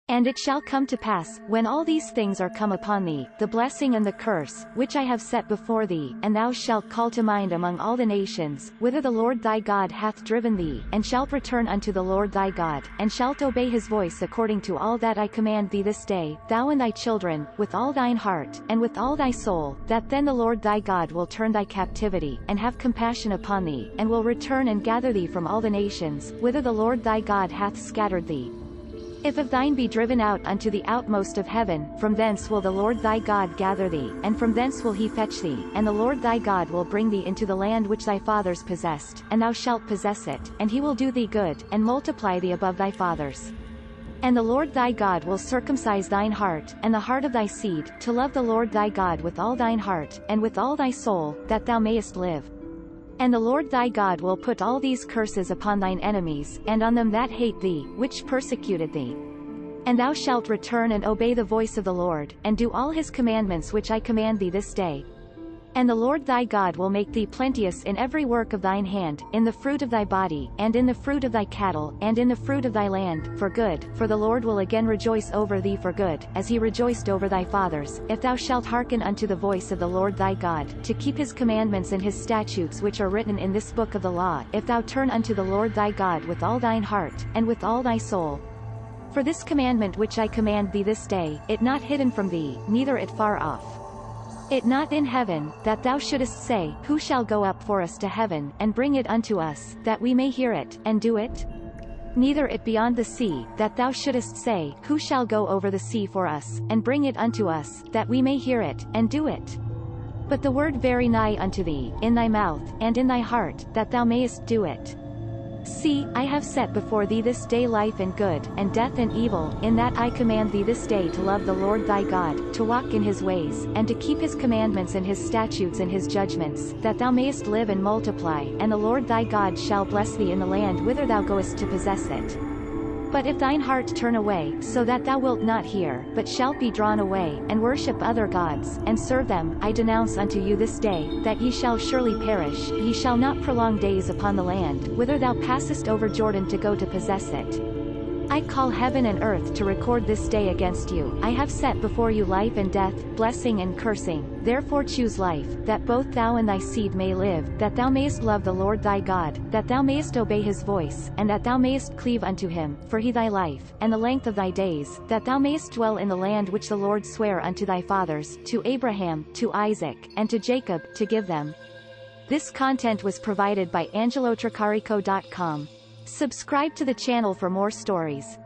And it shall come to pass, when all these things are come upon thee, the blessing and the curse, which I have set before thee, and thou shalt call to mind among all the nations, whither the Lord thy God hath driven thee, and shalt return unto the Lord thy God, and shalt obey his voice according to all that I command thee this day, thou and thy children, with all thine heart, and with all thy soul, that then the Lord thy God will turn thy captivity, and have compassion upon thee, and will return and gather thee from all the nations, whither the Lord thy God hath scattered thee. If of thine be driven out unto the outmost of heaven, from thence will the Lord thy God gather thee, and from thence will he fetch thee, and the Lord thy God will bring thee into the land which thy fathers possessed, and thou shalt possess it, and he will do thee good, and multiply thee above thy fathers. And the Lord thy God will circumcise thine heart, and the heart of thy seed, to love the Lord thy God with all thine heart, and with all thy soul, that thou mayest live. And the Lord thy God will put all these curses upon thine enemies, and on them that hate thee, which persecuted thee. And thou shalt return and obey the voice of the Lord, and do all his commandments which I command thee this day. And the Lord thy God will make thee plenteous in every work of thine hand, in the fruit of thy body, and in the fruit of thy cattle, and in the fruit of thy land, for good, for the Lord will again rejoice over thee for good, as he rejoiced over thy fathers, if thou shalt hearken unto the voice of the Lord thy God, to keep his commandments and his statutes which are written in this book of the law, if thou turn unto the Lord thy God with all thine heart, and with all thy soul. For this commandment which I command thee this day, it not hidden from thee, neither it far off. It not in heaven, that thou shouldest say, Who shall go up for us to heaven, and bring it unto us, that we may hear it, and do it? Neither it beyond the sea, that thou shouldest say, Who shall go over the sea for us, and bring it unto us, that we may hear it, and do it? But the word very nigh unto thee, in thy mouth, and in thy heart, that thou mayest do it. See, I have set before thee this day life and good, and death and evil, in that I command thee this day to love the Lord thy God, to walk in his ways, and to keep his commandments and his statutes and his judgments, that thou mayest live and multiply, and the Lord thy God shall bless thee in the land whither thou goest to possess it. But if thine heart turn away, so that thou wilt not hear, but shalt be drawn away, and worship other gods, and serve them, I denounce unto you this day, that ye shall surely perish, ye shall not prolong days upon the land, whither thou passest over Jordan to go to possess it. I call heaven and earth to record this day against you. I have set before you life and death, blessing and cursing, therefore choose life, that both thou and thy seed may live, that thou mayest love the Lord thy God, that thou mayest obey his voice, and that thou mayest cleave unto him, for he thy life, and the length of thy days, that thou mayest dwell in the land which the Lord sware unto thy fathers, to Abraham, to Isaac, and to Jacob, to give them. This content was provided by angelotricarico.com. Subscribe to the channel for more stories.